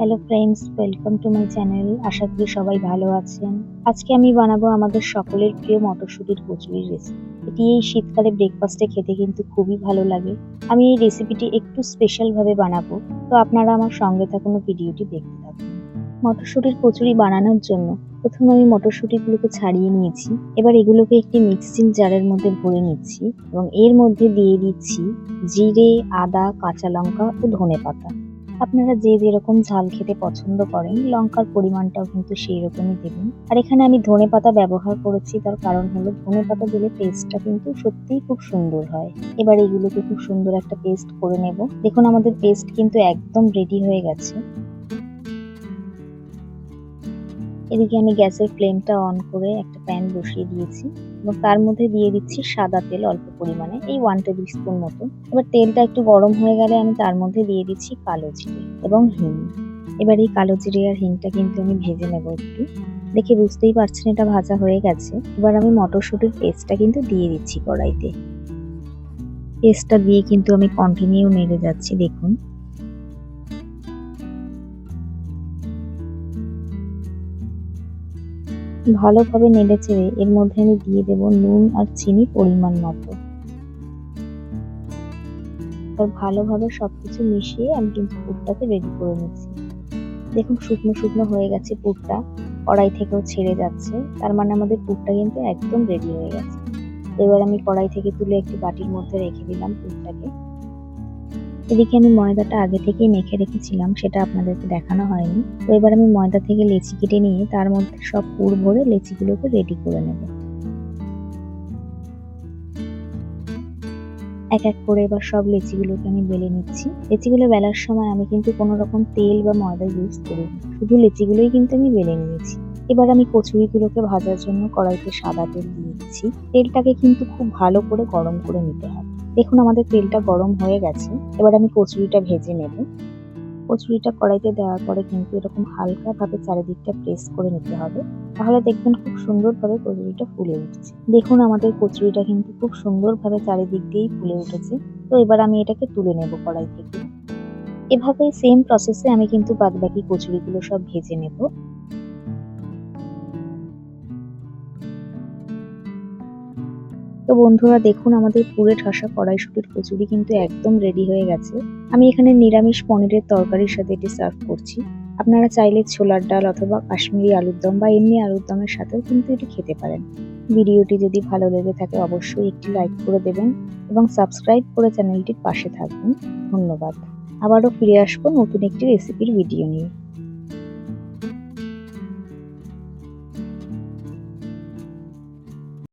Hello friends, welcome to my channel. আশা করি সবাই ভালো আছেন। আজকে আমি বানাবো আমাদের সকলের প্রিয় মটরশুঁটির কচুরির রেসিপি। এটি এই শীতকালে ব্রেকফাস্টে খেতে কিন্তু খুবই ভালো লাগে। আমি এই রেসিপিটি একটু স্পেশাল ভাবে বানাবো, তো আপনারা আমার সঙ্গে থাকুন ও ভিডিওটি দেখতে থাকুন। মটরশুঁটির কচুরি বানানোর জন্য প্রথমে আমি মটরশুঁটিগুলোকে ছাড়িয়ে নিয়েছি। এবার এগুলোকে একটি মিক্সিং জারের মধ্যে ভরে নিচ্ছি এবং এর মধ্যে দিয়ে দিচ্ছি জিরে, আদা, কাঁচা লঙ্কা ও ধনেপাতা। আপনারা যে যেরকম ঝাল খেতে পছন্দ করেন, লঙ্কার পরিমাণটাও কিন্তু সেই রকমই দেবেন। আর এখানে আমি ধনেপাতা ব্যবহার করেছি, তার কারণ হলো ধনেপাতা দিলে টেস্টটা কিন্তু সত্যিই খুব সুন্দর হয়। এবার এগুলোকে খুব সুন্দর একটা পেস্ট করে নেব। দেখুন আমাদের পেস্ট কিন্তু একদম রেডি হয়ে গেছে। এদিকে আমি গ্যাসের ফ্লেমটা অন করে একটা প্যান বসিয়ে দিয়েছি এবং তার মধ্যে দিয়ে দিচ্ছি সাদা তেল অল্প পরিমাণে, এই 1 টেবিল স্পুন মতো। এবার তেলটা একটু গরম হয়ে গেলে আমি তার মধ্যে দিয়ে দিচ্ছি কালো জিরে এবং হিং। এবার এই কালো জিরে আর হিংটা কিন্তু আমি ভেজে নেব একটু। দেখে বুঝতেই পারছেন এটা ভাজা হয়ে গেছে। এবার আমি মটরশুঁটির পেস্টটা কিন্তু দিয়ে দিচ্ছি কড়াইতে। পেস্টটা দিয়ে কিন্তু আমি কন্টিনিউ নেড়ে যাচ্ছি। দেখুন ভালোভাবে নেড়ে চেড়ে এর মধ্যে আমি দিয়ে দেব নুন আর চিনি পরিমাণ মতো। ভালোভাবে সবকিছু মিশিয়ে আমি কিন্তু পুরটাকে রেডি করে নিচ্ছি। দেখুন শুকনো শুকনো হয়ে গেছে পুরটা, কড়াই থেকেও ছেড়ে যাচ্ছে, তার মানে আমাদের পুরটা কিন্তু একদম রেডি হয়ে গেছে। এবার আমি কড়াই থেকে তুলে একটি বাটির মধ্যে রেখে দিলাম পুরটাকে। এদিকে আমি ময়দাটা আগে থেকেই মেখে রেখেছিলাম, সেটা আপনাদেরকে দেখানো হয়নি। তো এবার আমি ময়দা থেকে লেচি কেটে নিয়ে তার মধ্যে সব পুর ভরে লেচিগুলোকে রেডি করে নেব। এক এক করে এবার সব লেচিগুলোকে আমি বেলে নিচ্ছি। লেচিগুলো বেলার সময় আমি কিন্তু কোনো রকম তেল বা ময়দা ইউজ করিনি, শুধু লেচিগুলোই কিন্তু আমি বেলে নিয়েছি। এবার আমি কচুরিগুলোকে ভাজার জন্য কড়াইতে সাদা তেল দিয়ে দিচ্ছি। তেলটাকে কিন্তু খুব ভালো করে গরম করে নিতে হবে। দেখুন আমাদের তেলটা গরম হয়ে গেছে। এবার আমি কচুরিটা ভেজে নেব। কচুরিটা কড়াইতে দেওয়ার পরে কিন্তু এরকম হালকাভাবে চারিদিকটা প্রেস করে নিতে হবে, তাহলে দেখবেন খুব সুন্দরভাবে কচুরিটা ফুলে উঠছে। দেখুন আমাদের কচুরিটা কিন্তু খুব সুন্দরভাবে চারিদিক দিয়েই ফুলে উঠেছে। তো এবার আমি এটাকে তুলে নেব কড়াই থেকে। এভাবেই সেম প্রসেসে আমি কিন্তু বাদবাকি কচুরিগুলো সব ভেজে নেব। তো বন্ধুরা দেখুন আমাদের পুরে ঠাসা কড়াইশুঁটির কচুরি কিন্তু একদম রেডি হয়ে গেছে। আমি এখানে নিরামিষ পনিরের তরকারির সাথে এটি সার্ভ করছি। আপনারা চাইলে ছোলার ডাল অথবা কাশ্মীরি আলুর দম বা এমনি আলুর দমের সাথেও কিন্তু এটি খেতে পারেন। ভিডিওটি যদি ভালো লেগে থাকে অবশ্যই একটি লাইক করে দেবেন এবং সাবস্ক্রাইব করে চ্যানেলটির পাশে থাকবেন। ধন্যবাদ। আবারও ফিরে আসবো নতুন একটি রেসিপির ভিডিও নিয়ে।